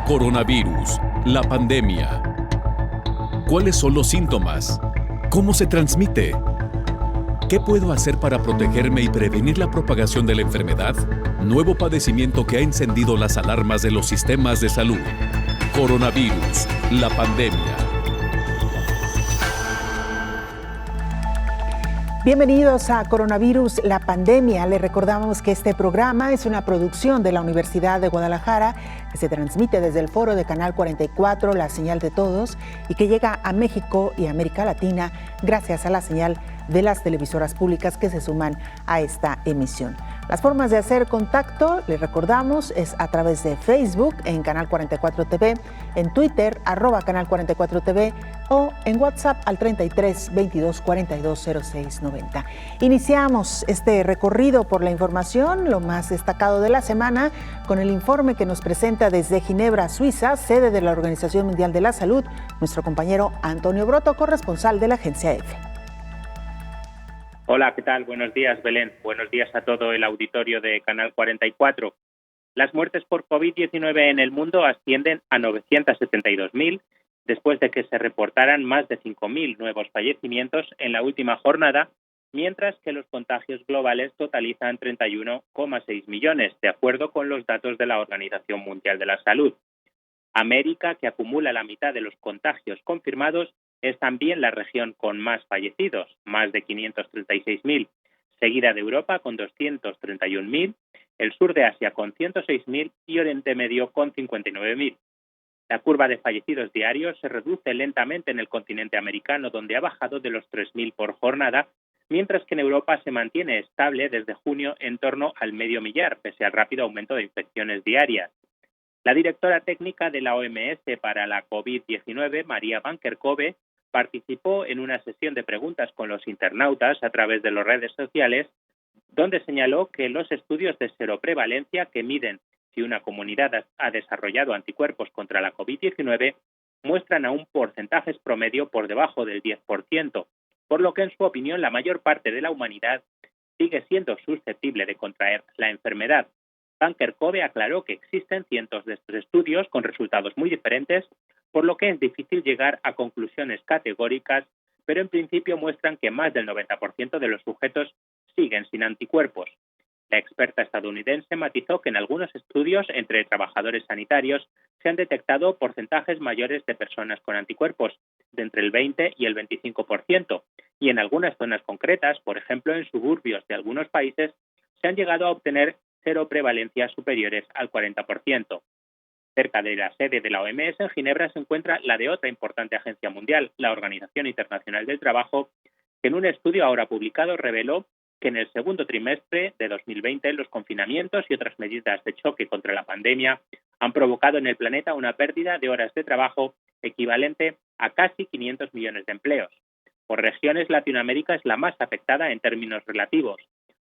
Coronavirus, la pandemia. ¿Cuáles son los síntomas? ¿Cómo se transmite? ¿Qué puedo hacer para protegerme y prevenir la propagación de la enfermedad? Nuevo padecimiento que ha encendido las alarmas de los sistemas de salud. Coronavirus, la pandemia. Bienvenidos a Coronavirus, la pandemia. Les recordamos que este programa es una producción de la Universidad de Guadalajara que se transmite desde el foro de Canal 44, la señal de todos, y que llega a México y América Latina gracias a la señal de las televisoras públicas que se suman a esta emisión. Las formas de hacer contacto, les recordamos, es a través de Facebook en Canal 44 TV, en Twitter, @Canal 44 TV o en WhatsApp al 33 22 42 06 90. Iniciamos este recorrido por la información, lo más destacado de la semana, con el informe que nos presenta desde Ginebra, Suiza, sede de la Organización Mundial de la Salud, nuestro compañero Antonio Broto, corresponsal de la agencia EFE. Hola, ¿qué tal? Buenos días, Belén. Buenos días a todo el auditorio de Canal 44. Las muertes por COVID-19 en el mundo ascienden a 972.000, después de que se reportaran más de 5.000 nuevos fallecimientos en la última jornada, mientras que los contagios globales totalizan 31,6 millones, de acuerdo con los datos de la Organización Mundial de la Salud. América, que acumula la mitad de los contagios confirmados, es también la región con más fallecidos, más de 536.000, seguida de Europa con 231.000, el sur de Asia con 106.000 y Oriente Medio con 59.000. La curva de fallecidos diarios se reduce lentamente en el continente americano, donde ha bajado de los 3.000 por jornada, mientras que en Europa se mantiene estable desde junio en torno al medio millar, pese al rápido aumento de infecciones diarias. La directora técnica de la OMS para la COVID-19, María Van Kerkhove, participó en una sesión de preguntas con los internautas a través de las redes sociales, donde señaló que los estudios de seroprevalencia que miden si una comunidad ha desarrollado anticuerpos contra la COVID-19 muestran aún porcentajes promedio por debajo del 10%, por lo que en su opinión la mayor parte de la humanidad sigue siendo susceptible de contraer la enfermedad. Van Kerkhove aclaró que existen cientos de estos estudios con resultados muy diferentes, por lo que es difícil llegar a conclusiones categóricas, pero en principio muestran que más del 90% de los sujetos siguen sin anticuerpos. La experta estadounidense matizó que en algunos estudios entre trabajadores sanitarios se han detectado porcentajes mayores de personas con anticuerpos, de entre el 20 y el 25%, y en algunas zonas concretas, por ejemplo en suburbios de algunos países, se han llegado a obtener seroprevalencias superiores al 40%. Cerca de la sede de la OMS en Ginebra se encuentra la de otra importante agencia mundial, la Organización Internacional del Trabajo, que en un estudio ahora publicado reveló que en el segundo trimestre de 2020 los confinamientos y otras medidas de choque contra la pandemia han provocado en el planeta una pérdida de horas de trabajo equivalente a casi 500 millones de empleos. Por regiones, Latinoamérica es la más afectada en términos relativos,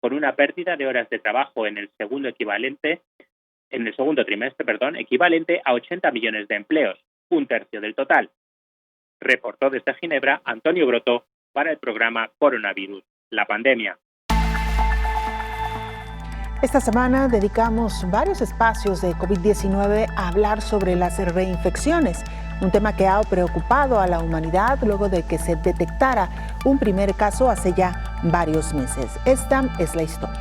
con una pérdida de horas de trabajo en el segundo trimestre, equivalente a 80 millones de empleos, un tercio del total. Reportó desde Ginebra Antonio Broto para el programa Coronavirus, la pandemia. Esta semana dedicamos varios espacios de COVID-19 a hablar sobre las reinfecciones, un tema que ha preocupado a la humanidad luego de que se detectara un primer caso hace ya varios meses. Esta es la historia.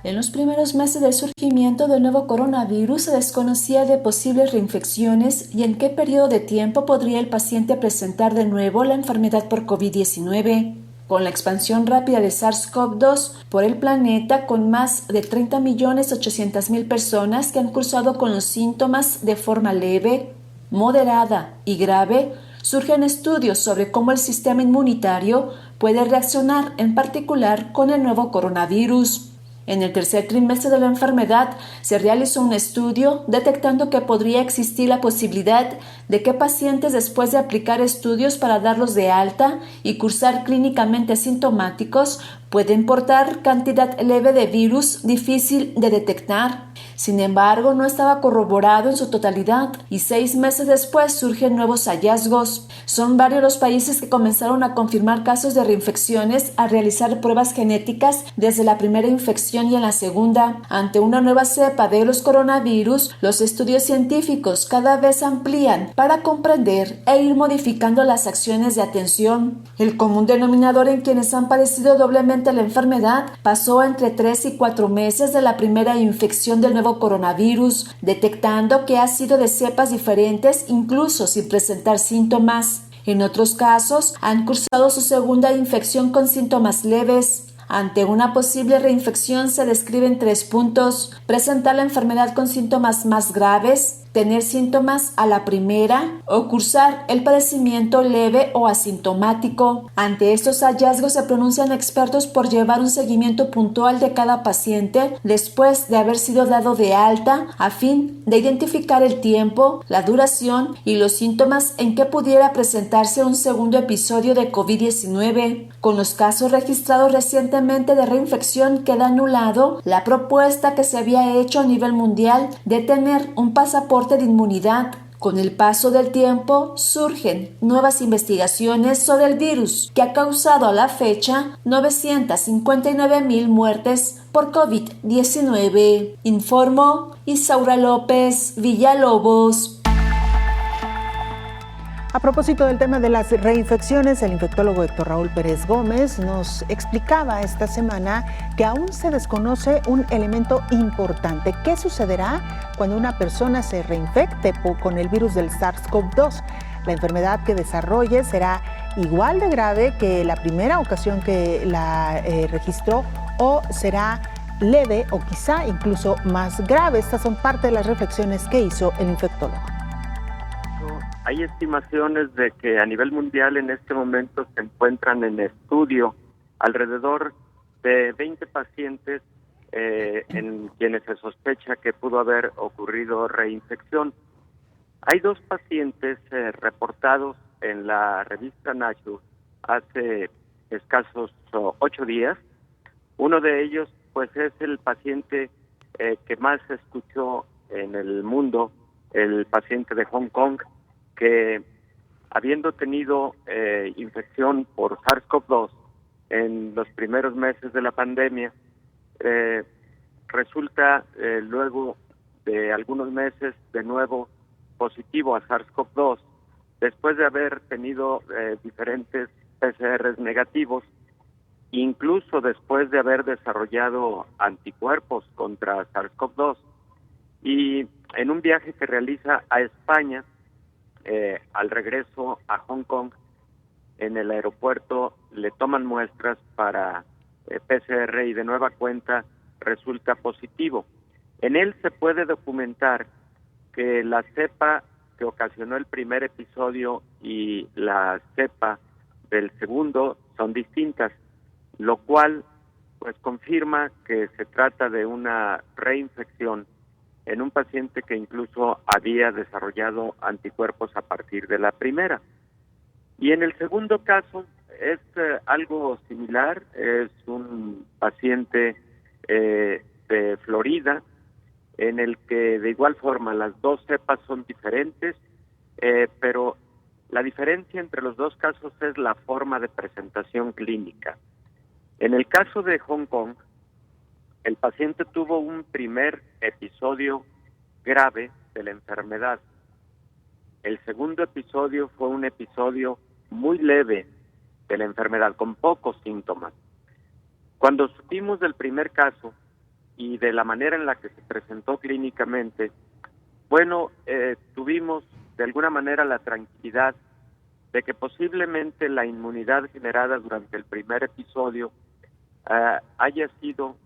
En los primeros meses del surgimiento del nuevo coronavirus se desconocía de posibles reinfecciones y en qué periodo de tiempo podría el paciente presentar de nuevo la enfermedad por COVID-19. Con la expansión rápida de SARS-CoV-2 por el planeta, con más de 30.800.000 personas que han cursado con los síntomas de forma leve, moderada y grave, surgen estudios sobre cómo el sistema inmunitario puede reaccionar, en particular con el nuevo coronavirus. En el tercer trimestre de la enfermedad se realizó un estudio detectando que podría existir la posibilidad de que pacientes, después de aplicar estudios para darlos de alta y cursar clínicamente asintomáticos, pueden portar cantidad leve de virus difícil de detectar. Sin embargo, no estaba corroborado en su totalidad y 6 meses después surgen nuevos hallazgos. Son varios los países que comenzaron a confirmar casos de reinfecciones al realizar pruebas genéticas desde la primera infección y en la segunda. Ante una nueva cepa de los coronavirus, los estudios científicos cada vez amplían para comprender e ir modificando las acciones de atención. El común denominador en quienes han padecido doblemente la enfermedad pasó entre 3 y 4 meses de la primera infección del nuevo coronavirus, detectando que ha sido de cepas diferentes incluso sin presentar síntomas. En otros casos, han cursado su segunda infección con síntomas leves. Ante una posible reinfección se describen 3 puntos: presentar la enfermedad con síntomas más graves, tener síntomas a la primera o cursar el padecimiento leve o asintomático. Ante estos hallazgos se pronuncian expertos por llevar un seguimiento puntual de cada paciente después de haber sido dado de alta a fin de identificar el tiempo, la duración y los síntomas en que pudiera presentarse un segundo episodio de COVID-19. Con los casos registrados recientemente de reinfección queda anulado la propuesta que se había hecho a nivel mundial de tener un pasaporte de inmunidad. Con el paso del tiempo surgen nuevas investigaciones sobre el virus que ha causado a la fecha 959,000 muertes por COVID-19. Informó Isaura López Villalobos. A propósito del tema de las reinfecciones, el infectólogo Héctor Raúl Pérez Gómez nos explicaba esta semana que aún se desconoce un elemento importante. ¿Qué sucederá cuando una persona se reinfecte con el virus del SARS-CoV-2? La enfermedad que desarrolle será igual de grave que la primera ocasión que la registró o será leve o quizá incluso más grave. Estas son parte de las reflexiones que hizo el infectólogo. Hay estimaciones de que a nivel mundial en este momento se encuentran en estudio alrededor de 20 pacientes en quienes se sospecha que pudo haber ocurrido reinfección. Hay 2 pacientes reportados en la revista Nature hace escasos 8 días. Uno de ellos pues es el paciente que más se escuchó en el mundo, el paciente de Hong Kong, que habiendo tenido infección por SARS-CoV-2 en los primeros meses de la pandemia, resulta luego de algunos meses de nuevo positivo a SARS-CoV-2, después de haber tenido diferentes PCRs negativos, incluso después de haber desarrollado anticuerpos contra SARS-CoV-2. Y en un viaje que realiza a España, al regreso a Hong Kong, en el aeropuerto le toman muestras para PCR y de nueva cuenta resulta positivo. En él se puede documentar que la cepa que ocasionó el primer episodio y la cepa del segundo son distintas, lo cual pues confirma que se trata de una reinfección en un paciente que incluso había desarrollado anticuerpos a partir de la primera. Y en el segundo caso es algo similar, es un paciente de Florida, en el que de igual forma las 2 cepas son diferentes, pero la diferencia entre los 2 casos es la forma de presentación clínica. En el caso de Hong Kong, el paciente tuvo un primer episodio grave de la enfermedad. El segundo episodio fue un episodio muy leve de la enfermedad, con pocos síntomas. Cuando supimos del primer caso y de la manera en la que se presentó clínicamente, tuvimos de alguna manera la tranquilidad de que posiblemente la inmunidad generada durante el primer episodio haya sido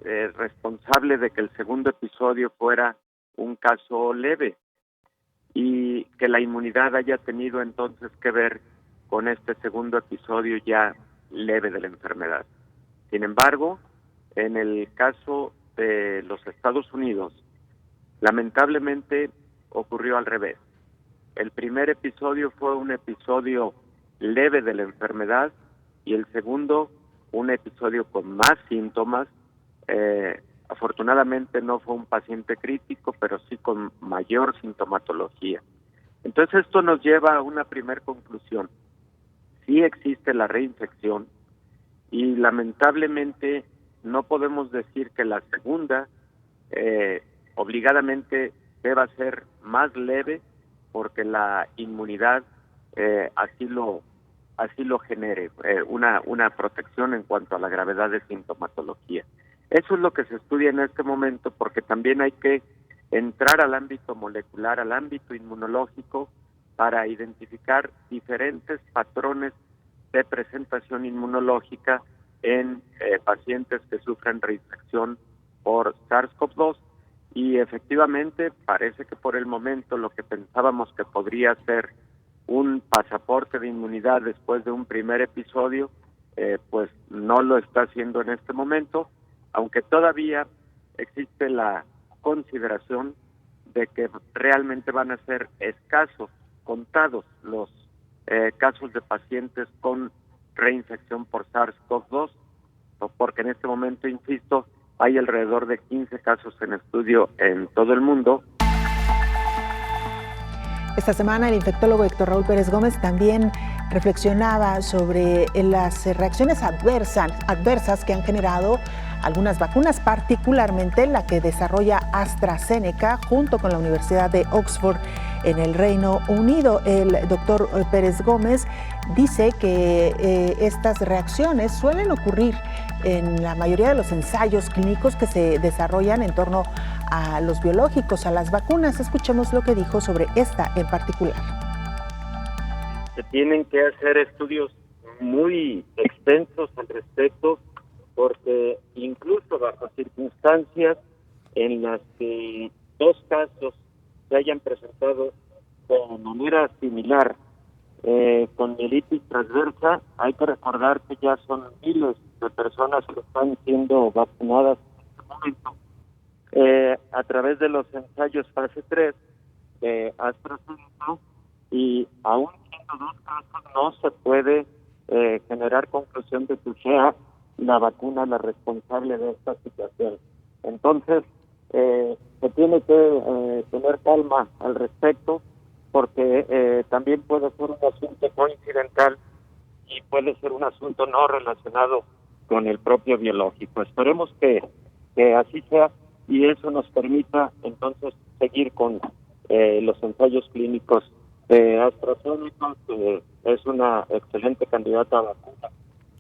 responsable de que el segundo episodio fuera un caso leve y que la inmunidad haya tenido entonces que ver con este segundo episodio ya leve de la enfermedad. Sin embargo, en el caso de los Estados Unidos, lamentablemente ocurrió al revés. El primer episodio fue un episodio leve de la enfermedad y el segundo un episodio con más síntomas, Afortunadamente no fue un paciente crítico, pero sí con mayor sintomatología. Entonces esto nos lleva a una primera conclusión. Sí existe la reinfección y lamentablemente no podemos decir que la segunda obligadamente deba ser más leve porque la inmunidad así lo genere, una protección en cuanto a la gravedad de sintomatología. Eso es lo que se estudia en este momento, porque también hay que entrar al ámbito molecular, al ámbito inmunológico, para identificar diferentes patrones de presentación inmunológica en pacientes que sufren reinfección por SARS-CoV-2. Y efectivamente parece que por el momento lo que pensábamos que podría ser un pasaporte de inmunidad después de un primer episodio, pues no lo está haciendo en este momento, aunque todavía existe la consideración de que realmente van a ser escasos, contados los casos de pacientes con reinfección por SARS-CoV-2, porque en este momento, insisto, hay alrededor de 15 casos en estudio en todo el mundo. Esta semana el infectólogo Héctor Raúl Pérez Gómez también reflexionaba sobre las reacciones adversas que han generado algunas vacunas, particularmente la que desarrolla AstraZeneca junto con la Universidad de Oxford en el Reino Unido. El doctor Pérez Gómez dice que estas reacciones suelen ocurrir en la mayoría de los ensayos clínicos que se desarrollan en torno a los biológicos, a las vacunas. Escuchemos lo que dijo sobre esta en particular. Se tienen que hacer estudios muy extensos al respecto, porque incluso bajo circunstancias en las que dos casos se hayan presentado de manera similar con mielitis transversa, hay que recordar que ya son miles de personas que están siendo vacunadas en este momento a través de los ensayos fase 3 de AstraZeneca, y aún siendo dos casos no se puede generar conclusión de que sea la vacuna la responsable de esta situación. Entonces, se tiene que tener calma al respecto, porque también puede ser un asunto coincidental y puede ser un asunto no relacionado con el propio biológico. Esperemos que así sea y eso nos permita entonces seguir con los ensayos clínicos de AstraZeneca, que es una excelente candidata a vacuna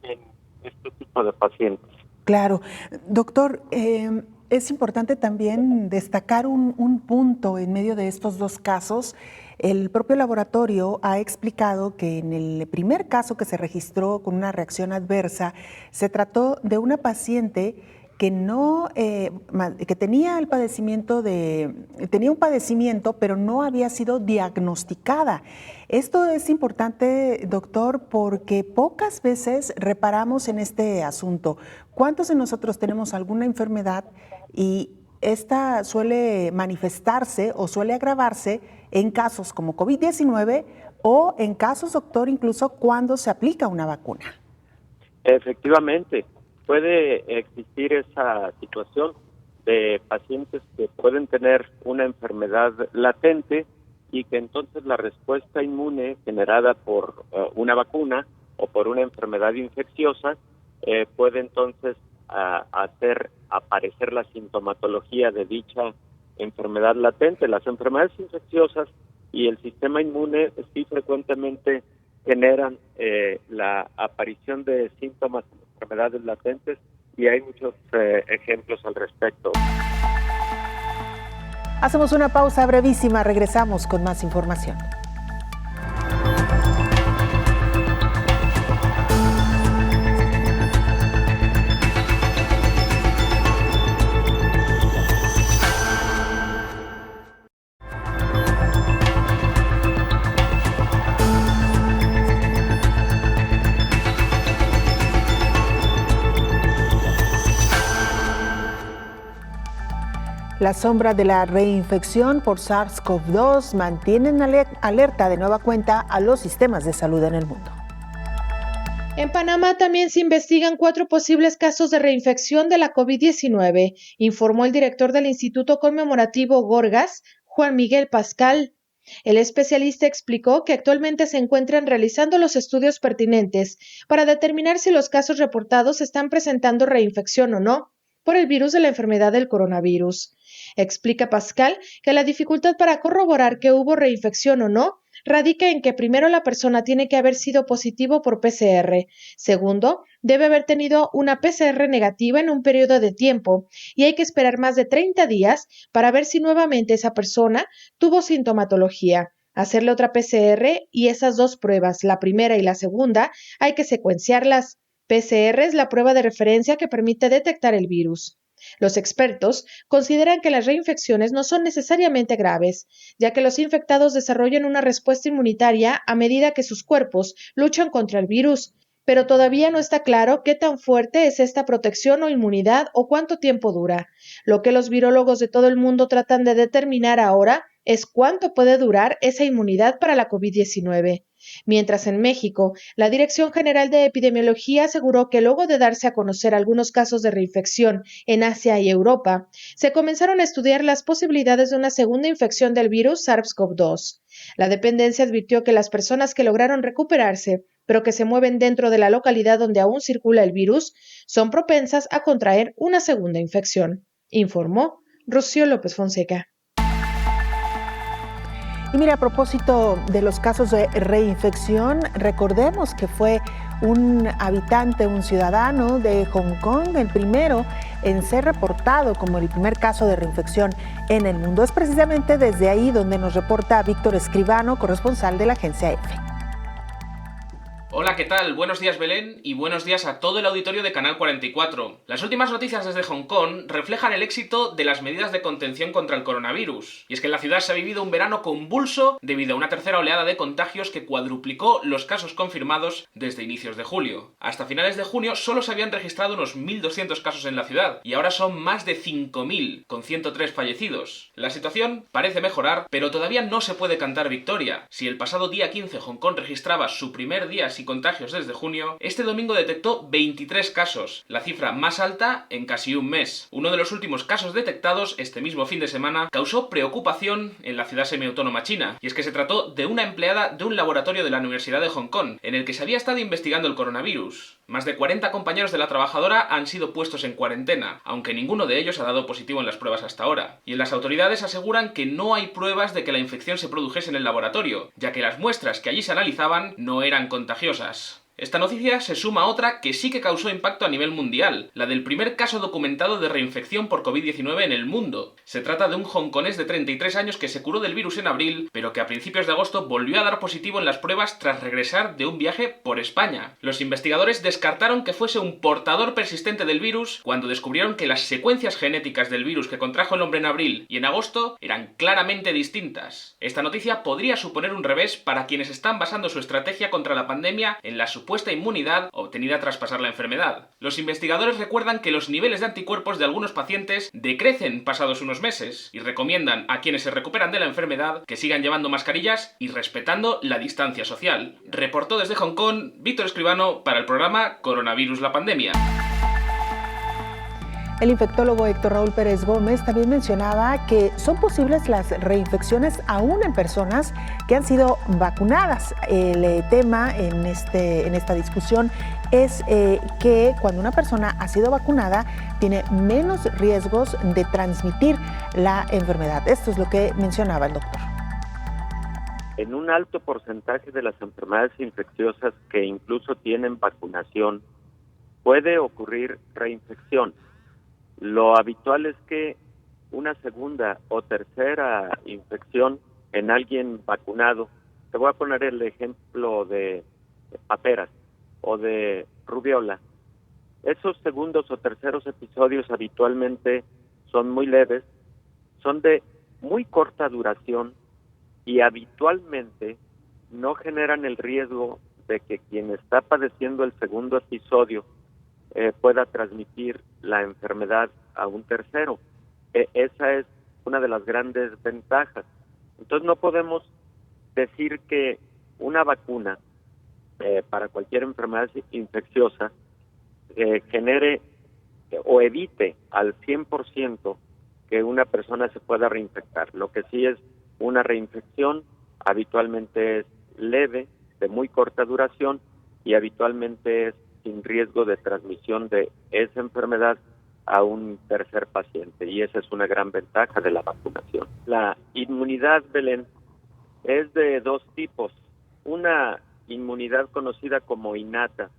en este tipo de pacientes. Claro. Doctor, es importante también destacar un punto en medio de estos dos casos. El propio laboratorio ha explicado que en el primer caso que se registró con una reacción adversa, se trató de una paciente que tenía tenía un padecimiento, pero no había sido diagnosticada. Esto es importante, doctor, porque pocas veces reparamos en este asunto. ¿Cuántos de nosotros tenemos alguna enfermedad y esta suele manifestarse o suele agravarse en casos como COVID-19 o en casos, doctor, incluso cuando se aplica una vacuna? Efectivamente, puede existir esa situación de pacientes que pueden tener una enfermedad latente y que entonces la respuesta inmune generada por una vacuna o por una enfermedad infecciosa puede entonces hacer aparecer la sintomatología de dicha enfermedad latente. Las enfermedades infecciosas y el sistema inmune sí frecuentemente generan la aparición de síntomas de enfermedades latentes y hay muchos ejemplos al respecto. Hacemos una pausa brevísima, regresamos con más información. La sombra de la reinfección por SARS-CoV-2 mantienen alerta de nueva cuenta a los sistemas de salud en el mundo. En Panamá también se investigan 4 posibles casos de reinfección de la COVID-19, informó el director del Instituto Conmemorativo Gorgas, Juan Miguel Pascal. El especialista explicó que actualmente se encuentran realizando los estudios pertinentes para determinar si los casos reportados están presentando reinfección o no por el virus de la enfermedad del coronavirus. Explica Pascal que la dificultad para corroborar que hubo reinfección o no radica en que primero la persona tiene que haber sido positivo por PCR, segundo, debe haber tenido una PCR negativa en un periodo de tiempo y hay que esperar más de 30 días para ver si nuevamente esa persona tuvo sintomatología. Hacerle otra PCR y esas 2 pruebas, la primera y la segunda, hay que secuenciarlas. PCR es la prueba de referencia que permite detectar el virus. Los expertos consideran que las reinfecciones no son necesariamente graves, ya que los infectados desarrollan una respuesta inmunitaria a medida que sus cuerpos luchan contra el virus, pero todavía no está claro qué tan fuerte es esta protección o inmunidad o cuánto tiempo dura. Lo que los virólogos de todo el mundo tratan de determinar ahora es cuánto puede durar esa inmunidad para la COVID-19. Mientras en México, la Dirección General de Epidemiología aseguró que luego de darse a conocer algunos casos de reinfección en Asia y Europa, se comenzaron a estudiar las posibilidades de una segunda infección del virus SARS-CoV-2. La dependencia advirtió que las personas que lograron recuperarse, pero que se mueven dentro de la localidad donde aún circula el virus, son propensas a contraer una segunda infección, informó Rocío López Fonseca. Y mira, a propósito de los casos de reinfección, recordemos que fue un habitante, un ciudadano de Hong Kong, el primero en ser reportado como el primer caso de reinfección en el mundo. Es precisamente desde ahí donde nos reporta Víctor Escribano, corresponsal de la agencia EFE. Hola, ¿qué tal? Buenos días, Belén, y buenos días a todo el auditorio de Canal 44. Las últimas noticias desde Hong Kong reflejan el éxito de las medidas de contención contra el coronavirus. Y es que en la ciudad se ha vivido un verano convulso debido a una tercera oleada de contagios que cuadruplicó los casos confirmados desde inicios de julio. Hasta finales de junio solo se habían registrado unos 1.200 casos en la ciudad, y ahora son más de 5.000, con 103 fallecidos. La situación parece mejorar, pero todavía no se puede cantar victoria. Si el pasado día 15 Hong Kong registraba su primer día sin contagios desde junio, este domingo detectó 23 casos, la cifra más alta en casi un mes. Uno de los últimos casos detectados este mismo fin de semana causó preocupación en la ciudad semiautónoma china, y es que se trató de una empleada de un laboratorio de la Universidad de Hong Kong, en el que se había estado investigando el coronavirus. Más de 40 compañeros de la trabajadora han sido puestos en cuarentena, aunque ninguno de ellos ha dado positivo en las pruebas hasta ahora. Y las autoridades aseguran que no hay pruebas de que la infección se produjese en el laboratorio, ya que las muestras que allí se analizaban no eran contagiosas. Esta noticia se suma a otra que sí que causó impacto a nivel mundial, la del primer caso documentado de reinfección por COVID-19 en el mundo. Se trata de un hongkonés de 33 años que se curó del virus en abril, pero que a principios de agosto volvió a dar positivo en las pruebas tras regresar de un viaje por España. Los investigadores descartaron que fuese un portador persistente del virus cuando descubrieron que las secuencias genéticas del virus que contrajo el hombre en abril y en agosto eran claramente distintas. Esta noticia podría suponer un revés para quienes están basando su estrategia contra la pandemia en la supuesta inmunidad obtenida tras pasar la enfermedad. Los investigadores recuerdan que los niveles de anticuerpos de algunos pacientes decrecen pasados unos meses y recomiendan a quienes se recuperan de la enfermedad que sigan llevando mascarillas y respetando la distancia social. Reportó desde Hong Kong Víctor Escribano para el programa Coronavirus la Pandemia. El infectólogo Héctor Raúl Pérez Gómez también mencionaba que son posibles las reinfecciones aún en personas que han sido vacunadas. El tema en esta discusión es que cuando una persona ha sido vacunada tiene menos riesgos de transmitir la enfermedad. Esto es lo que mencionaba el doctor. En un alto porcentaje de las enfermedades infecciosas que incluso tienen vacunación, puede ocurrir reinfección. Lo habitual es que una segunda o tercera infección en alguien vacunado, te voy a poner el ejemplo de paperas o de rubiola, esos segundos o terceros episodios habitualmente son muy leves, son de muy corta duración y habitualmente no generan el riesgo de que quien está padeciendo el segundo episodio pueda transmitir la enfermedad a un tercero. Esa es una de las grandes ventajas. Entonces no podemos decir que una vacuna para cualquier enfermedad infecciosa genere o evite al 100% que una persona se pueda reinfectar. Lo que sí es una reinfección, habitualmente es leve, de muy corta duración, y habitualmente es sin riesgo de transmisión de esa enfermedad a un tercer paciente, y esa es una gran ventaja de la vacunación. La inmunidad, Belén, es de dos tipos. Una inmunidad conocida como innata,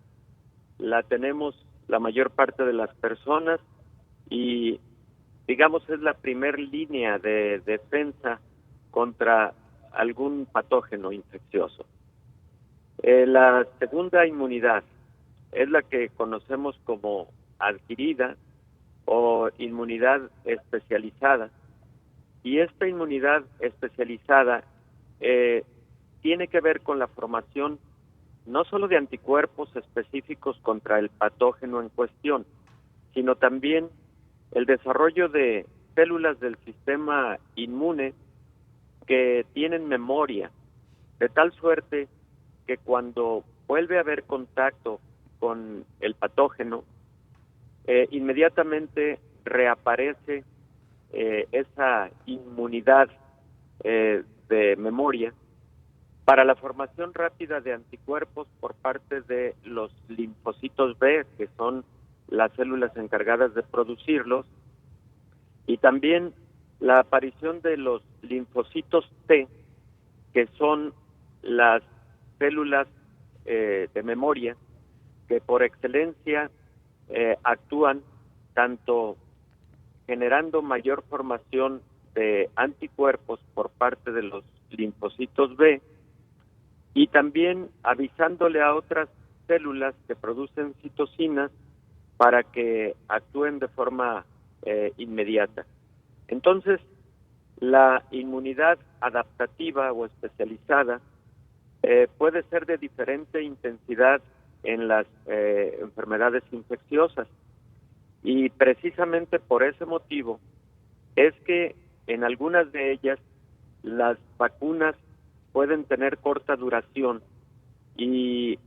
la tenemos la mayor parte de las personas y, digamos, es la primer línea de defensa contra algún patógeno infeccioso. La segunda inmunidad es la que conocemos como adquirida o inmunidad especializada, y esta inmunidad especializada tiene que ver con la formación no solo de anticuerpos específicos contra el patógeno en cuestión, sino también el desarrollo de células del sistema inmune que tienen memoria, de tal suerte que cuando vuelve a haber contacto con el patógeno, inmediatamente reaparece esa inmunidad de memoria para la formación rápida de anticuerpos por parte de los linfocitos B, que son las células encargadas de producirlos, y también la aparición de los linfocitos T, que son las células de memoria que por excelencia actúan tanto generando mayor formación de anticuerpos por parte de los linfocitos B, y también avisándole a otras células que producen citocinas para que actúen de forma inmediata. Entonces, la inmunidad adaptativa o especializada puede ser de diferente intensidad en las enfermedades infecciosas, y precisamente por ese motivo es que en algunas de ellas las vacunas pueden tener corta duración y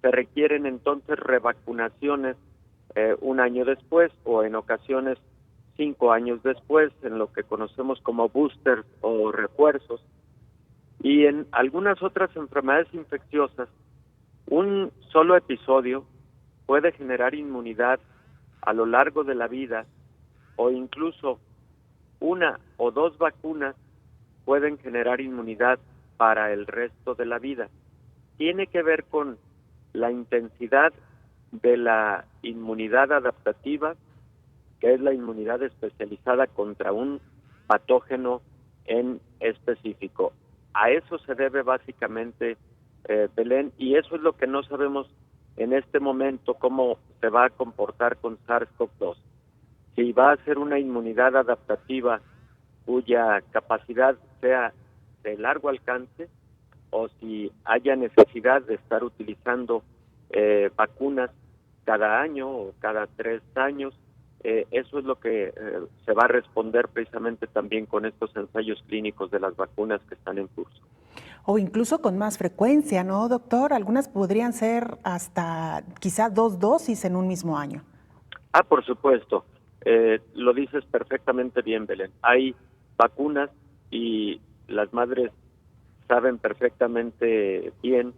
se requieren entonces revacunaciones un año después, o en ocasiones 5 años después, en lo que conocemos como boosters o refuerzos. Y en algunas otras enfermedades infecciosas, un solo episodio puede generar inmunidad a lo largo de la vida, o incluso una o dos vacunas pueden generar inmunidad para el resto de la vida. Tiene que ver con la intensidad de la inmunidad adaptativa, que es la inmunidad especializada contra un patógeno en específico. A eso se debe básicamente, Belén, y eso es lo que no sabemos en este momento, cómo se va a comportar con SARS-CoV-2. Si va a ser una inmunidad adaptativa cuya capacidad sea de largo alcance, o si haya necesidad de estar utilizando vacunas cada año o cada 3 años. Eso es lo que se va a responder precisamente también con estos ensayos clínicos de las vacunas que están en curso. O incluso con más frecuencia, ¿no, doctor? Algunas podrían ser hasta quizá 2 dosis en un mismo año. Por supuesto. Lo dices perfectamente bien, Belén. Hay vacunas y las madres saben perfectamente bien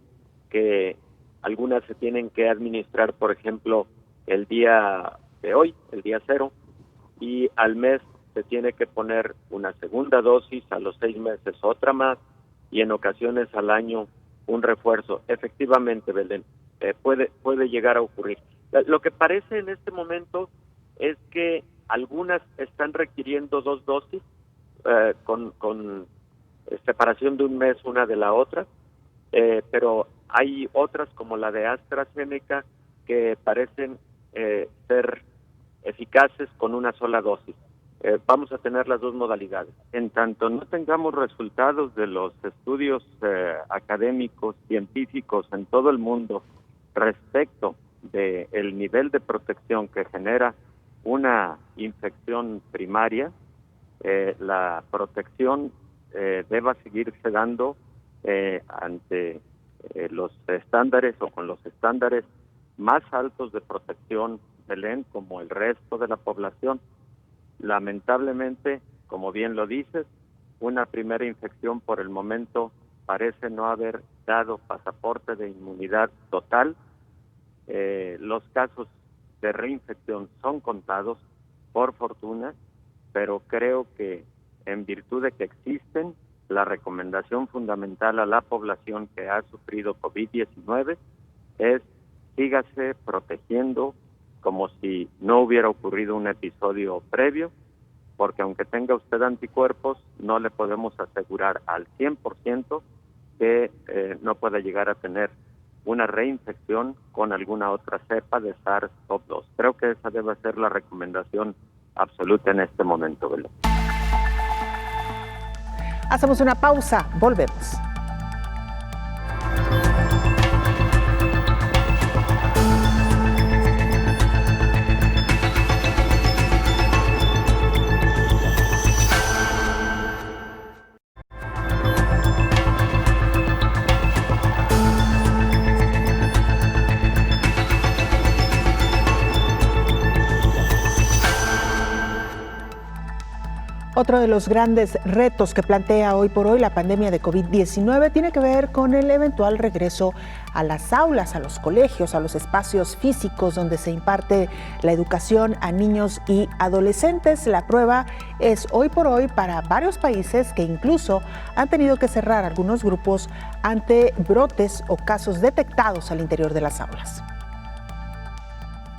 que algunas se tienen que administrar, por ejemplo, el día de hoy, el día 0, y al mes se tiene que poner una segunda dosis, a los 6 meses otra más, y en ocasiones al año un refuerzo. Efectivamente, Belén, puede llegar a ocurrir. Lo que parece en este momento es que algunas están requiriendo 2 dosis con separación de un mes una de la otra, pero hay otras como la de AstraZeneca que parecen ser eficaces con una sola dosis. Vamos a tener las dos modalidades. En tanto no tengamos resultados de los estudios académicos, científicos en todo el mundo respecto del nivel de protección que genera una infección primaria, la protección deba seguirse dando ante los estándares o con los estándares más altos de protección, Belén, como el resto de la población. Lamentablemente, como bien lo dices, una primera infección por el momento parece no haber dado pasaporte de inmunidad total. Los casos de reinfección son contados, por fortuna, pero creo que en virtud de que existen, la recomendación fundamental a la población que ha sufrido COVID-19 es sígase protegiendo como si no hubiera ocurrido un episodio previo, porque aunque tenga usted anticuerpos, no le podemos asegurar al 100% que no pueda llegar a tener una reinfección con alguna otra cepa de SARS-CoV-2. Creo que esa debe ser la recomendación absoluta en este momento, Belén. Hacemos una pausa, volvemos. Otro de los grandes retos que plantea hoy por hoy la pandemia de COVID-19 tiene que ver con el eventual regreso a las aulas, a los colegios, a los espacios físicos donde se imparte la educación a niños y adolescentes. La prueba es hoy por hoy para varios países que incluso han tenido que cerrar algunos grupos ante brotes o casos detectados al interior de las aulas.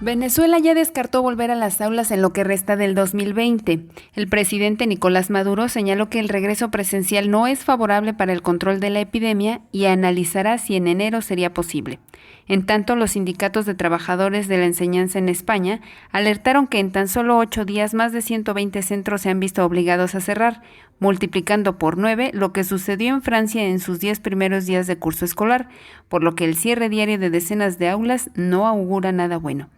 Venezuela ya descartó volver a las aulas en lo que resta del 2020. El presidente Nicolás Maduro señaló que el regreso presencial no es favorable para el control de la epidemia y analizará si en enero sería posible. En tanto, los sindicatos de trabajadores de la enseñanza en España alertaron que en tan solo 8 días más de 120 centros se han visto obligados a cerrar, multiplicando por 9 lo que sucedió en Francia en sus 10 primeros días de curso escolar, por lo que el cierre diario de decenas de aulas no augura nada bueno.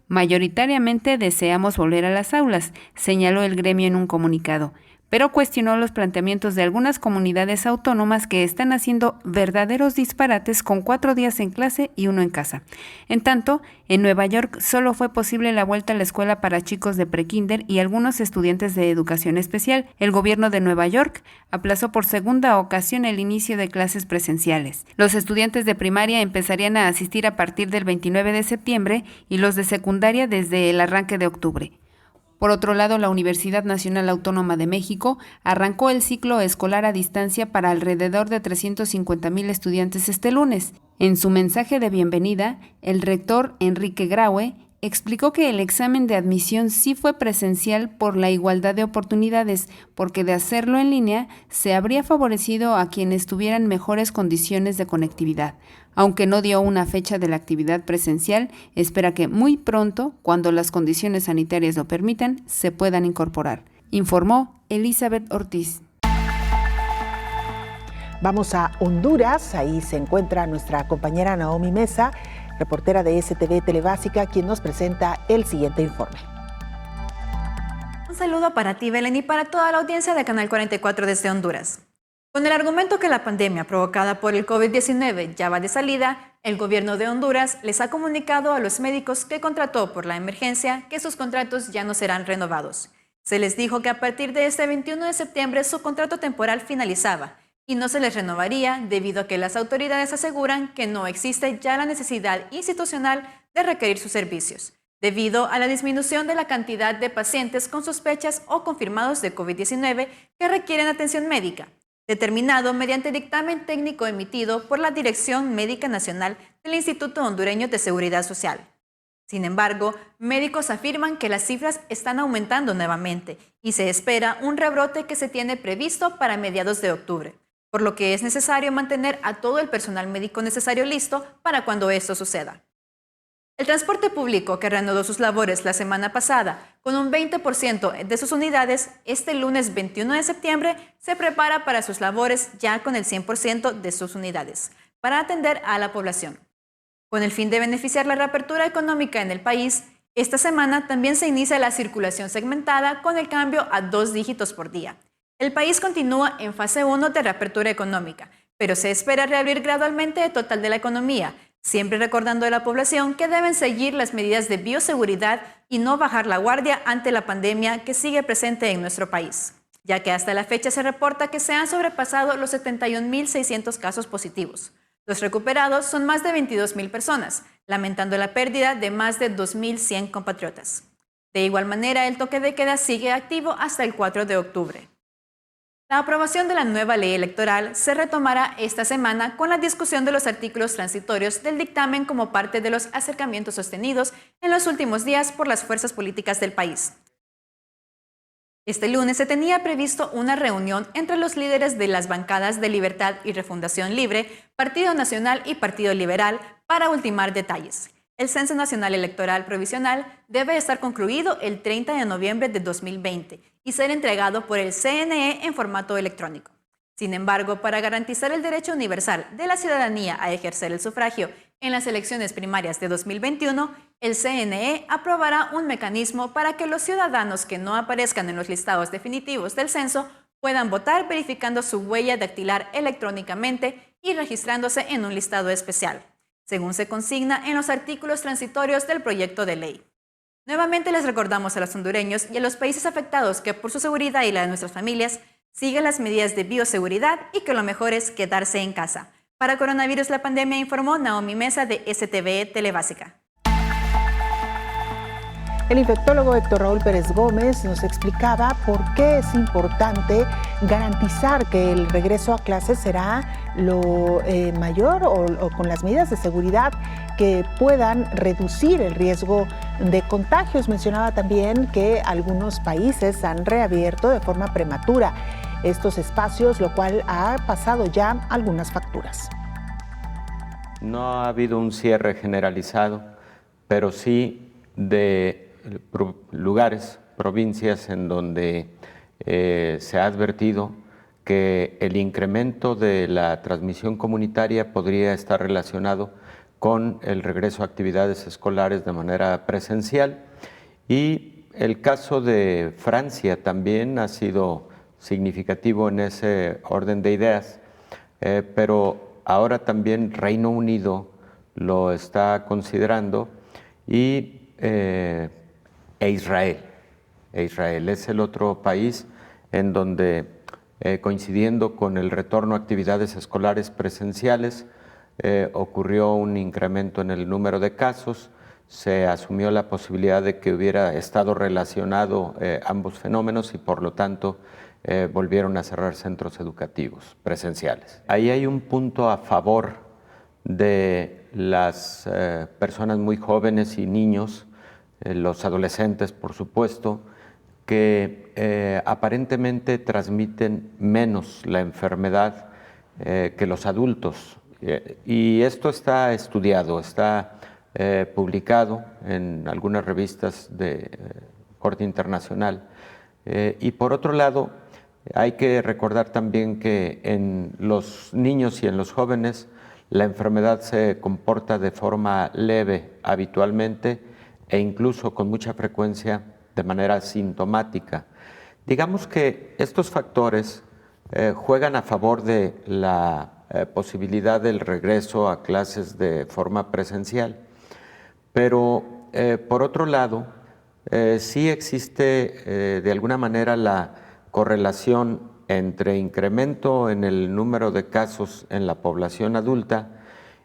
Mayoritariamente deseamos volver a las aulas, señaló el gremio en un comunicado, pero cuestionó los planteamientos de algunas comunidades autónomas que están haciendo verdaderos disparates con 4 días en clase y 1 en casa. En tanto, en Nueva York solo fue posible la vuelta a la escuela para chicos de prekinder y algunos estudiantes de educación especial. El gobierno de Nueva York aplazó por segunda ocasión el inicio de clases presenciales. Los estudiantes de primaria empezarían a asistir a partir del 29 de septiembre y los de secundaria desde el arranque de octubre. Por otro lado, la Universidad Nacional Autónoma de México arrancó el ciclo escolar a distancia para alrededor de 350,000 estudiantes este lunes. En su mensaje de bienvenida, el rector Enrique Graue explicó que el examen de admisión sí fue presencial por la igualdad de oportunidades, porque de hacerlo en línea se habría favorecido a quienes tuvieran mejores condiciones de conectividad. Aunque no dio una fecha de la actividad presencial, espera que muy pronto, cuando las condiciones sanitarias lo permitan, se puedan incorporar, informó Elizabeth Ortiz. Vamos a Honduras, ahí se encuentra nuestra compañera Naomi Mesa, reportera de STV Telebásica, quien nos presenta el siguiente informe. Un saludo para ti, Belén, y para toda la audiencia de Canal 44 desde Honduras. Con el argumento que la pandemia provocada por el COVID-19 ya va de salida, el gobierno de Honduras les ha comunicado a los médicos que contrató por la emergencia que sus contratos ya no serán renovados. Se les dijo que a partir de este 21 de septiembre su contrato temporal finalizaba y no se les renovaría debido a que las autoridades aseguran que no existe ya la necesidad institucional de requerir sus servicios, debido a la disminución de la cantidad de pacientes con sospechas o confirmados de COVID-19 que requieren atención médica, determinado mediante dictamen técnico emitido por la Dirección Médica Nacional del Instituto Hondureño de Seguridad Social. Sin embargo, médicos afirman que las cifras están aumentando nuevamente y se espera un rebrote que se tiene previsto para mediados de octubre, por lo que es necesario mantener a todo el personal médico necesario listo para cuando esto suceda. El transporte público, que reanudó sus labores la semana pasada con un 20% de sus unidades, este lunes 21 de septiembre se prepara para sus labores ya con el 100% de sus unidades, para atender a la población. Con el fin de beneficiar la reapertura económica en el país, esta semana también se inicia la circulación segmentada con el cambio a 2 dígitos por día. El país continúa en fase 1 de reapertura económica, pero se espera reabrir gradualmente el total de la economía, siempre recordando a la población que deben seguir las medidas de bioseguridad y no bajar la guardia ante la pandemia que sigue presente en nuestro país, ya que hasta la fecha se reporta que se han sobrepasado los 71.600 casos positivos. Los recuperados son más de 22.000 personas, lamentando la pérdida de más de 2.100 compatriotas. De igual manera, el toque de queda sigue activo hasta el 4 de octubre. La aprobación de la nueva ley electoral se retomará esta semana con la discusión de los artículos transitorios del dictamen como parte de los acercamientos sostenidos en los últimos días por las fuerzas políticas del país. Este lunes se tenía previsto una reunión entre los líderes de las bancadas de Libertad y Refundación Libre, Partido Nacional y Partido Liberal para ultimar detalles. El Censo Nacional Electoral Provisional debe estar concluido el 30 de noviembre de 2020 y ser entregado por el CNE en formato electrónico. Sin embargo, para garantizar el derecho universal de la ciudadanía a ejercer el sufragio en las elecciones primarias de 2021, el CNE aprobará un mecanismo para que los ciudadanos que no aparezcan en los listados definitivos del censo puedan votar verificando su huella dactilar electrónicamente y registrándose en un listado especial, según se consigna en los artículos transitorios del proyecto de ley. Nuevamente les recordamos a los hondureños y a los países afectados que por su seguridad y la de nuestras familias sigan las medidas de bioseguridad y que lo mejor es quedarse en casa. Para Coronavirus la Pandemia informó Naomi Mesa de STV Telebásica. El infectólogo Héctor Raúl Pérez Gómez nos explicaba por qué es importante garantizar que el regreso a clases será lo mayor o con las medidas de seguridad que puedan reducir el riesgo de contagios. Mencionaba también que algunos países han reabierto de forma prematura estos espacios, lo cual ha pasado ya algunas facturas. No ha habido un cierre generalizado, pero sí de lugares, provincias en donde se ha advertido que el incremento de la transmisión comunitaria podría estar relacionado con el regreso a actividades escolares de manera presencial. Y el caso de Francia también ha sido significativo en ese orden de ideas, pero ahora también Reino Unido lo está considerando y Israel es el otro país en donde, coincidiendo con el retorno a actividades escolares presenciales, ocurrió un incremento en el número de casos. Se asumió la posibilidad de que hubiera estado relacionado ambos fenómenos y por lo tanto volvieron a cerrar centros educativos presenciales. Ahí hay un punto a favor de las personas muy jóvenes y niños, los adolescentes por supuesto, que aparentemente transmiten menos la enfermedad que los adultos. Y esto está estudiado, está publicado en algunas revistas de corte internacional. Y por otro lado, hay que recordar también que en los niños y en los jóvenes la enfermedad se comporta de forma leve habitualmente e incluso con mucha frecuencia de manera sintomática. Digamos que estos factores juegan a favor de la posibilidad del regreso a clases de forma presencial, pero por otro lado, sí existe de alguna manera la correlación entre incremento en el número de casos en la población adulta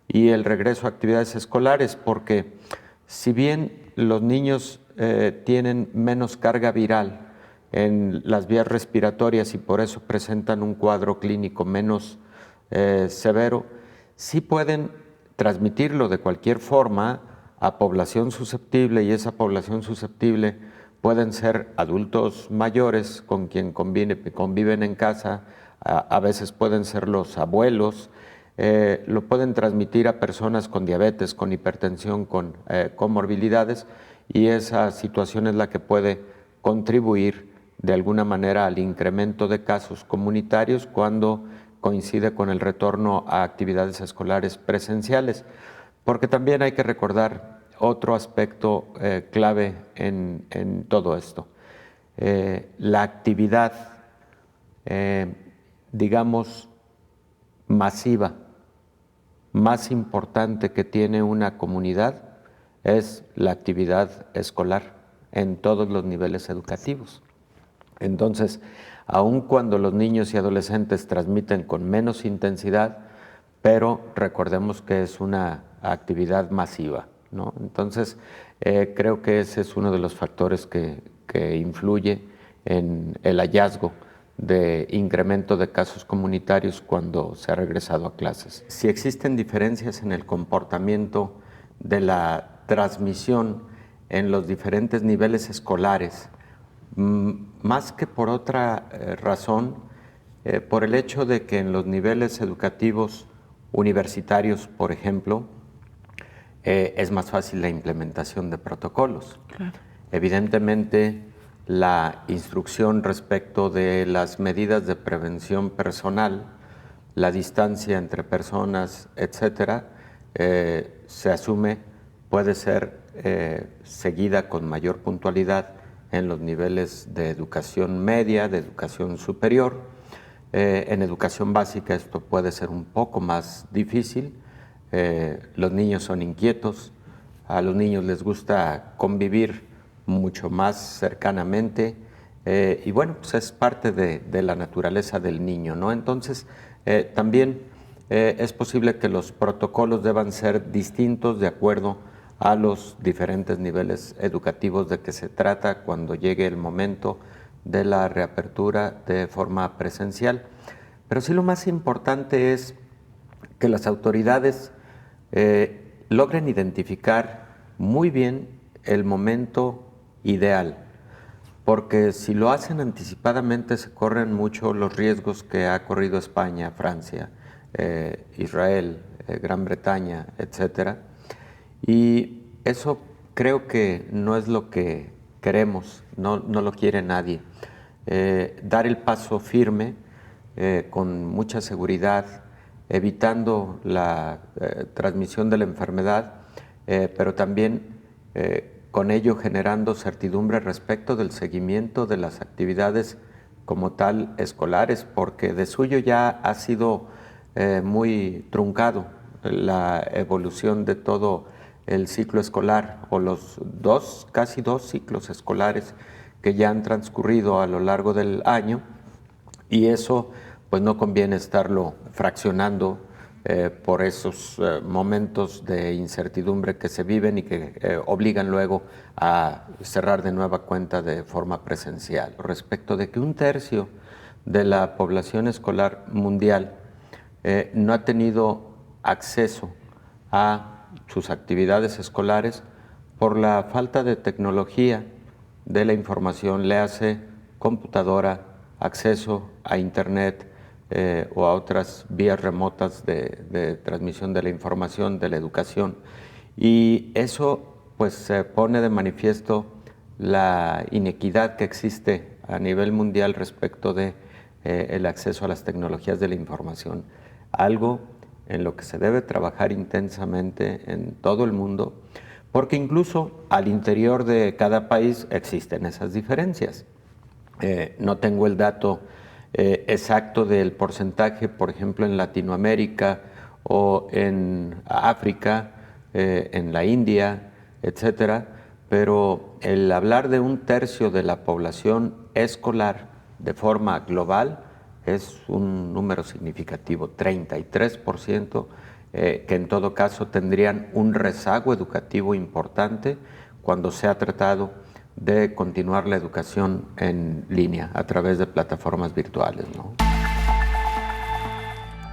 y el regreso a actividades escolares, porque si bien los niños tienen menos carga viral en las vías respiratorias y por eso presentan un cuadro clínico menos severo, sí pueden transmitirlo de cualquier forma a población susceptible, y esa población susceptible pueden ser adultos mayores con quien conviven en casa, a veces pueden ser los abuelos, lo pueden transmitir a personas con diabetes, con hipertensión, con comorbilidades, y esa situación es la que puede contribuir de alguna manera al incremento de casos comunitarios cuando coincide con el retorno a actividades escolares presenciales. Porque también hay que recordar otro aspecto clave en todo esto. La actividad, digamos, masiva más importante que tiene una comunidad es la actividad escolar en todos los niveles educativos. Entonces, aun cuando los niños y adolescentes transmiten con menos intensidad, pero recordemos que es una actividad masiva, ¿no? Entonces, creo que ese es uno de los factores que influye en el hallazgo de incremento de casos comunitarios cuando se ha regresado a clases. Si existen diferencias en el comportamiento de la transmisión en los diferentes niveles escolares, más que por otra razón, por el hecho de que en los niveles educativos universitarios, por ejemplo, es más fácil la implementación de protocolos. Claro. Evidentemente, la instrucción respecto de las medidas de prevención personal, la distancia entre personas, etcétera, se asume puede ser seguida con mayor puntualidad en los niveles de educación media, de educación superior. En educación básica esto puede ser un poco más difícil. Los niños son inquietos, a los niños les gusta convivir mucho más cercanamente y bueno, pues es parte de la naturaleza del niño, ¿no? Entonces, también es posible que los protocolos deban ser distintos de acuerdo a los diferentes niveles educativos de que se trata cuando llegue el momento de la reapertura de forma presencial. Pero sí lo más importante es que las autoridades logren identificar muy bien el momento ideal, porque si lo hacen anticipadamente se corren mucho los riesgos que ha corrido España, Francia, Israel, Gran Bretaña, etcétera. Y eso creo que no es lo que queremos, no lo quiere nadie. Dar el paso firme, con mucha seguridad, evitando la transmisión de la enfermedad, pero también con ello generando certidumbre respecto del seguimiento de las actividades como tal escolares, porque de suyo ya ha sido muy truncado la evolución de todo el ciclo escolar o los casi dos ciclos escolares que ya han transcurrido a lo largo del año, y eso pues no conviene estarlo fraccionando por esos momentos de incertidumbre que se viven y que obligan luego a cerrar de nueva cuenta de forma presencial. Respecto de que 1/3 de la población escolar mundial no ha tenido acceso a sus actividades escolares por la falta de tecnología de la información, le hace computadora, acceso a internet, o a otras vías remotas de transmisión de la información, de la educación. Y eso pues pone de manifiesto la inequidad que existe a nivel mundial respecto de el acceso a las tecnologías de la información. Algo en lo que se debe trabajar intensamente en todo el mundo, porque incluso al interior de cada país existen esas diferencias. No tengo el dato exacto del porcentaje, por ejemplo, en Latinoamérica o en África, en la India, etcétera, pero el hablar de 1/3 de la población escolar de forma global es un número significativo, 33%, que en todo caso tendrían un rezago educativo importante cuando se ha tratado de continuar la educación en línea a través de plataformas virtuales, ¿no?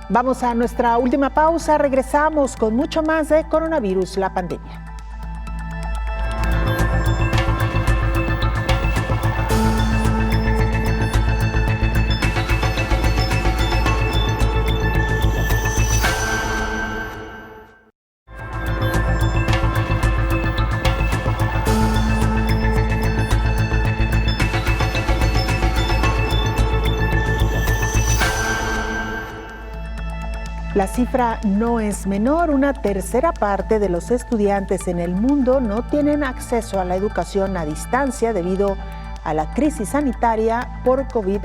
Vamos a nuestra última pausa, regresamos con mucho más de coronavirus, la pandemia. La cifra no es menor, 1/3 parte de los estudiantes en el mundo no tienen acceso a la educación a distancia debido a la crisis sanitaria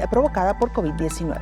provocada por COVID-19.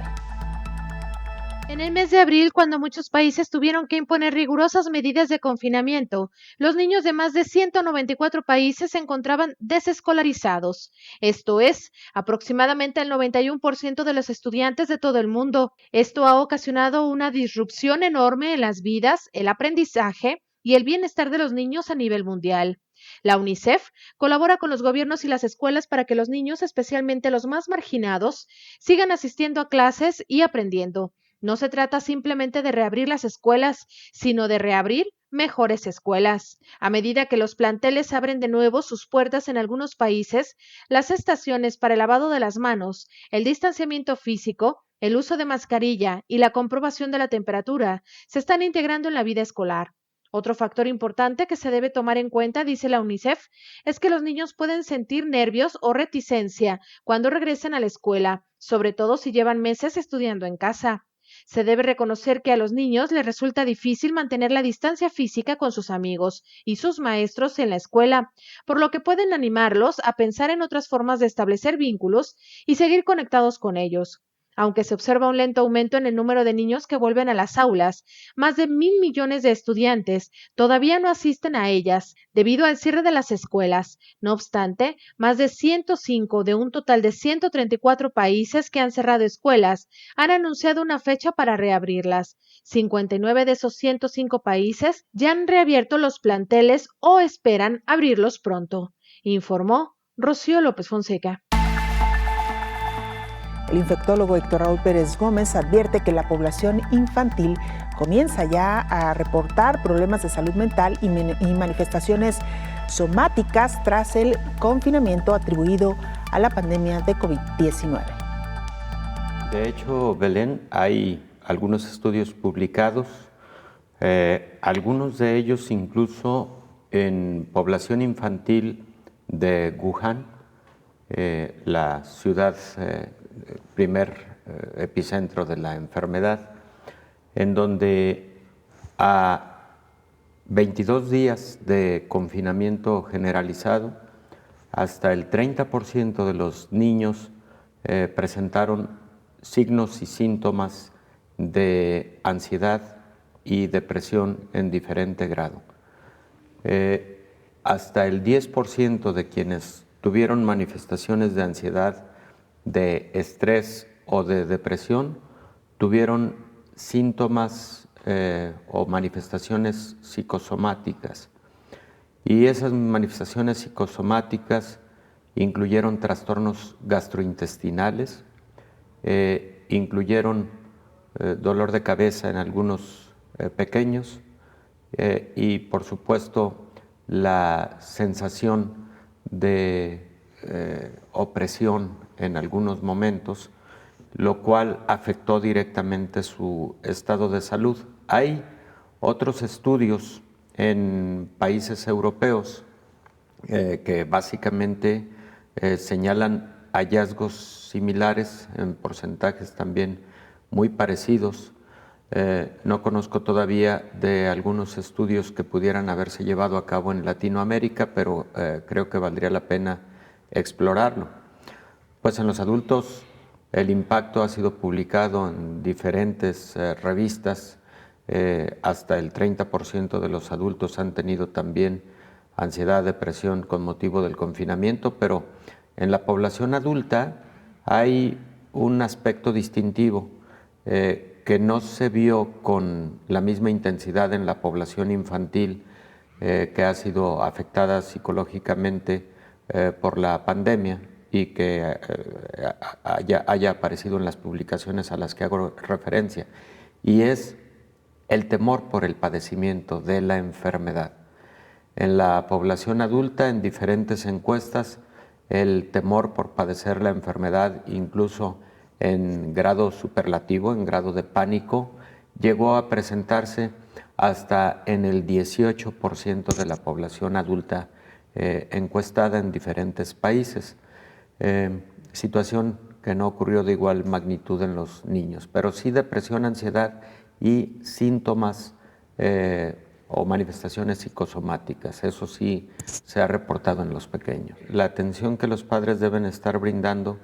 En el mes de abril, cuando muchos países tuvieron que imponer rigurosas medidas de confinamiento, los niños de más de 194 países se encontraban desescolarizados. Esto es, aproximadamente el 91% de los estudiantes de todo el mundo. Esto ha ocasionado una disrupción enorme en las vidas, el aprendizaje y el bienestar de los niños a nivel mundial. La UNICEF colabora con los gobiernos y las escuelas para que los niños, especialmente los más marginados, sigan asistiendo a clases y aprendiendo. No se trata simplemente de reabrir las escuelas, sino de reabrir mejores escuelas. A medida que los planteles abren de nuevo sus puertas en algunos países, las estaciones para el lavado de las manos, el distanciamiento físico, el uso de mascarilla y la comprobación de la temperatura se están integrando en la vida escolar. Otro factor importante que se debe tomar en cuenta, dice la UNICEF, es que los niños pueden sentir nervios o reticencia cuando regresen a la escuela, sobre todo si llevan meses estudiando en casa. Se debe reconocer que a los niños les resulta difícil mantener la distancia física con sus amigos y sus maestros en la escuela, por lo que pueden animarlos a pensar en otras formas de establecer vínculos y seguir conectados con ellos. Aunque se observa un lento aumento en el número de niños que vuelven a las aulas, más de 1.000 millones de estudiantes todavía no asisten a ellas debido al cierre de las escuelas. No obstante, más de 105 de un total de 134 países que han cerrado escuelas han anunciado una fecha para reabrirlas. 59 de esos 105 países ya han reabierto los planteles o esperan abrirlos pronto, informó Rocío López Fonseca. El infectólogo Héctor Raúl Pérez Gómez advierte que la población infantil comienza ya a reportar problemas de salud mental y manifestaciones somáticas tras el confinamiento atribuido a la pandemia de COVID-19. De hecho, Belén, hay algunos estudios publicados, algunos de ellos incluso en población infantil de Wuhan, la ciudad primer epicentro de la enfermedad, en donde a 22 días de confinamiento generalizado, hasta el 30% de los niños presentaron signos y síntomas de ansiedad y depresión en diferente grado. Hasta el 10% de quienes tuvieron manifestaciones de ansiedad, de estrés o de depresión, tuvieron síntomas o manifestaciones psicosomáticas. Y esas manifestaciones psicosomáticas incluyeron trastornos gastrointestinales, incluyeron dolor de cabeza en algunos pequeños y, por supuesto, la sensación de opresión en algunos momentos, lo cual afectó directamente su estado de salud. Hay otros estudios en países europeos que básicamente señalan hallazgos similares en porcentajes también muy parecidos. No conozco todavía de algunos estudios que pudieran haberse llevado a cabo en Latinoamérica, pero creo que valdría la pena explorarlo. Pues en los adultos el impacto ha sido publicado en diferentes revistas, hasta el 30% de los adultos han tenido también ansiedad, depresión con motivo del confinamiento, pero en la población adulta hay un aspecto distintivo que no se vio con la misma intensidad en la población infantil que ha sido afectada psicológicamente por la pandemia y que haya aparecido en las publicaciones a las que hago referencia, y es el temor por el padecimiento de la enfermedad. En la población adulta, en diferentes encuestas, el temor por padecer la enfermedad, incluso en grado superlativo, en grado de pánico, llegó a presentarse hasta en el 18% de la población adulta encuestada en diferentes países. Situación que no ocurrió de igual magnitud en los niños, pero sí depresión, ansiedad y síntomas o manifestaciones psicosomáticas. Eso sí se ha reportado en los pequeños. La atención que los padres deben estar brindando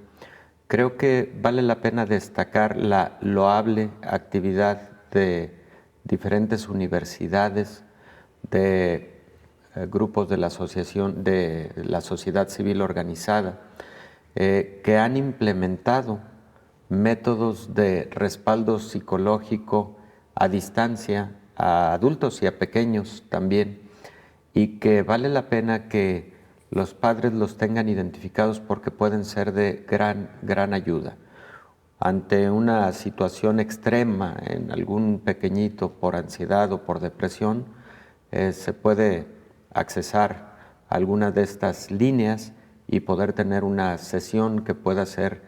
creo que vale la pena destacar la loable actividad de diferentes universidades, de grupos de la asociación, de la sociedad civil organizada, que han implementado métodos de respaldo psicológico a distancia, a adultos y a pequeños también, y que vale la pena que los padres los tengan identificados porque pueden ser de gran ayuda. Ante una situación extrema en algún pequeñito por ansiedad o por depresión, se puede accesar a alguna de estas líneas y poder tener una sesión que pueda ser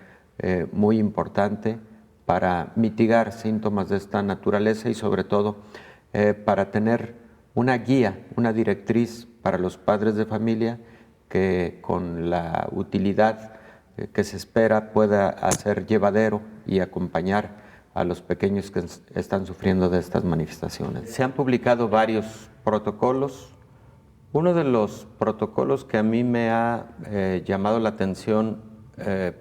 muy importante para mitigar síntomas de esta naturaleza y sobre todo para tener una guía, una directriz para los padres de familia que con la utilidad que se espera pueda hacer llevadero y acompañar a los pequeños que están sufriendo de estas manifestaciones. Se han publicado varios protocolos. Uno de los protocolos que a mí me ha llamado la atención,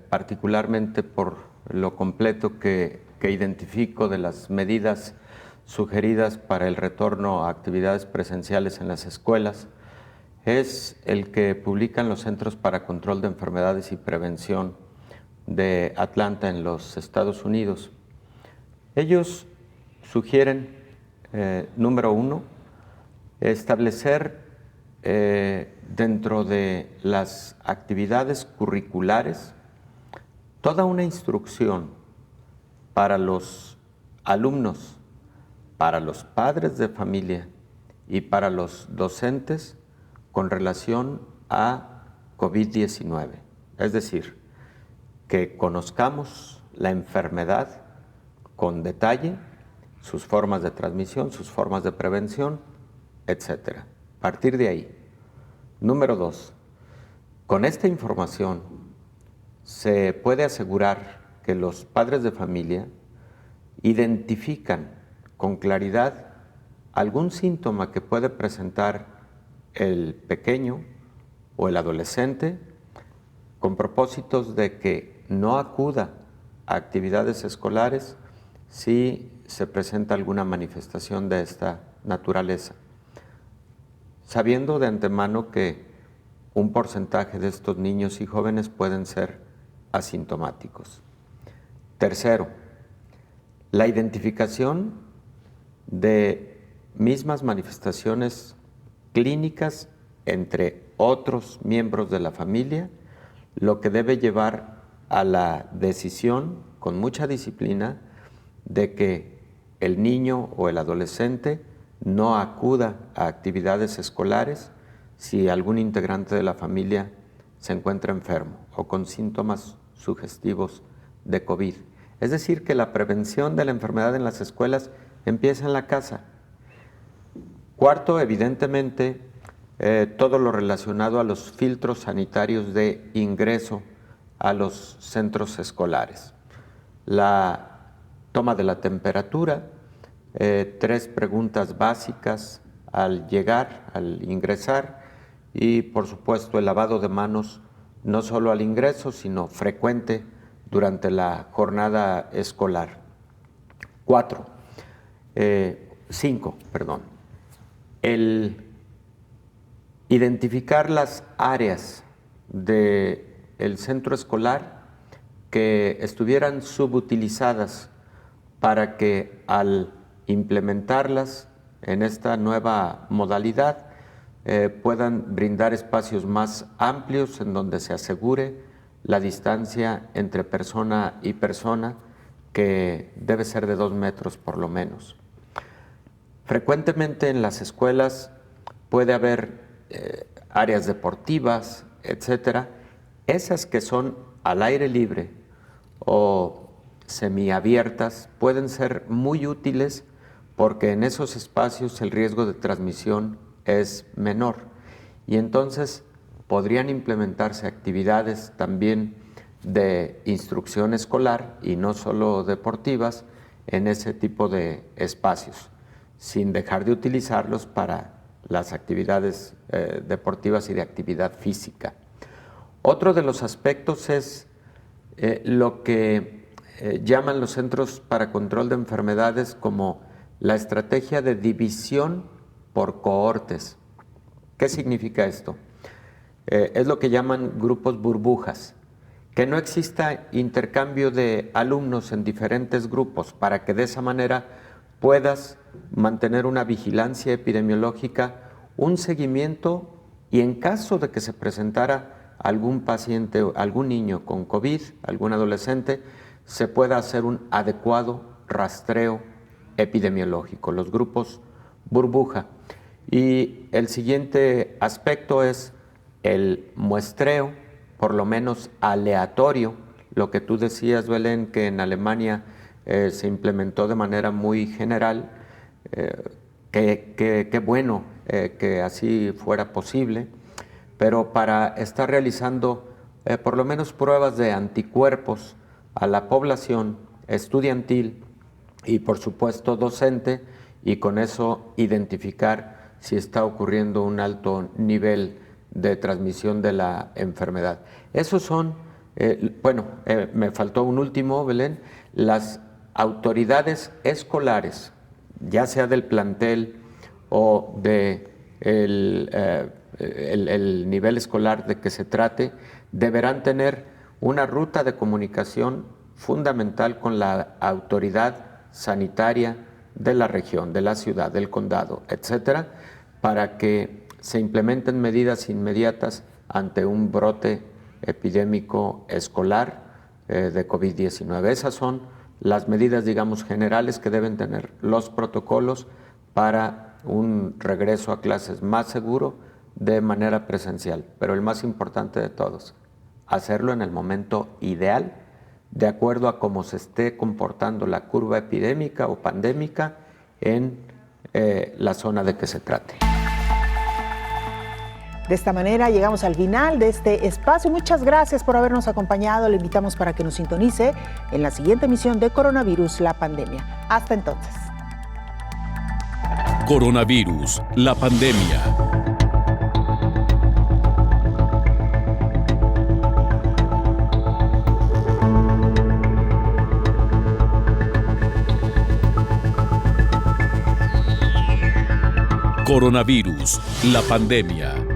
particularmente por lo completo que identifico de las medidas sugeridas para el retorno a actividades presenciales en las escuelas, es el que publican los Centros para Control de Enfermedades y Prevención de Atlanta en los Estados Unidos. Ellos sugieren, número uno, establecer dentro de las actividades curriculares toda una instrucción para los alumnos, para los padres de familia y para los docentes con relación a COVID-19. Es decir, que conozcamos la enfermedad con detalle, sus formas de transmisión, sus formas de prevención, etc. A partir de ahí. Número 2, con esta información se puede asegurar que los padres de familia identifican con claridad algún síntoma que puede presentar el pequeño o el adolescente con propósitos de que no acuda a actividades escolares si se presenta alguna manifestación de esta naturaleza, sabiendo de antemano que un porcentaje de estos niños y jóvenes pueden ser asintomáticos. Tercero, la identificación de mismas manifestaciones clínicas entre otros miembros de la familia, lo que debe llevar a la decisión con mucha disciplina de que el niño o el adolescente no acuda a actividades escolares si algún integrante de la familia se encuentra enfermo o con síntomas sugestivos de COVID. Es decir, que la prevención de la enfermedad en las escuelas empieza en la casa. Cuarto, evidentemente, todo lo relacionado a los filtros sanitarios de ingreso a los centros escolares. La toma de la temperatura, 3 preguntas básicas al llegar, al ingresar, y por supuesto el lavado de manos no solo al ingreso, sino frecuente durante la jornada escolar. 5, el identificar las áreas del centro escolar que estuvieran subutilizadas para que al implementarlas en esta nueva modalidad puedan brindar espacios más amplios en donde se asegure la distancia entre persona y persona, que debe ser de 2 metros por lo menos. Frecuentemente en las escuelas puede haber áreas deportivas, etcétera. Esas que son al aire libre o semiabiertas pueden ser muy útiles porque en esos espacios el riesgo de transmisión es menor y entonces podrían implementarse actividades también de instrucción escolar y no solo deportivas en ese tipo de espacios, sin dejar de utilizarlos para las actividades deportivas y de actividad física. Otro de los aspectos es lo que llaman los Centros para Control de Enfermedades como la estrategia de división por cohortes. ¿Qué significa esto? Es lo que llaman grupos burbujas, que no exista intercambio de alumnos en diferentes grupos para que de esa manera puedas mantener una vigilancia epidemiológica, un seguimiento y en caso de que se presentara algún paciente, algún niño con COVID, algún adolescente, se pueda hacer un adecuado rastreo epidemiológico, los grupos burbuja. Y el siguiente aspecto es el muestreo, por lo menos aleatorio, lo que tú decías, Belén, que en Alemania se implementó de manera muy general, qué bueno que así fuera posible, pero para estar realizando por lo menos pruebas de anticuerpos a la población estudiantil y por supuesto docente, y con eso identificar si está ocurriendo un alto nivel de transmisión de la enfermedad. Esos son, me faltó un último, Belén, las autoridades escolares, ya sea del plantel o de el nivel escolar de que se trate, deberán tener una ruta de comunicación fundamental con la autoridad sanitaria de la región, de la ciudad, del condado, etcétera, para que se implementen medidas inmediatas ante un brote epidémico escolar de COVID-19. Esas son las medidas, digamos, generales que deben tener los protocolos para un regreso a clases más seguro de manera presencial. Pero el más importante de todos, hacerlo en el momento ideal, de acuerdo a cómo se esté comportando la curva epidémica o pandémica en la zona de que se trate. De esta manera llegamos al final de este espacio. Muchas gracias por habernos acompañado. Le invitamos para que nos sintonice en la siguiente emisión de Coronavirus, la pandemia. Hasta entonces. Coronavirus, la pandemia. Coronavirus, la pandemia.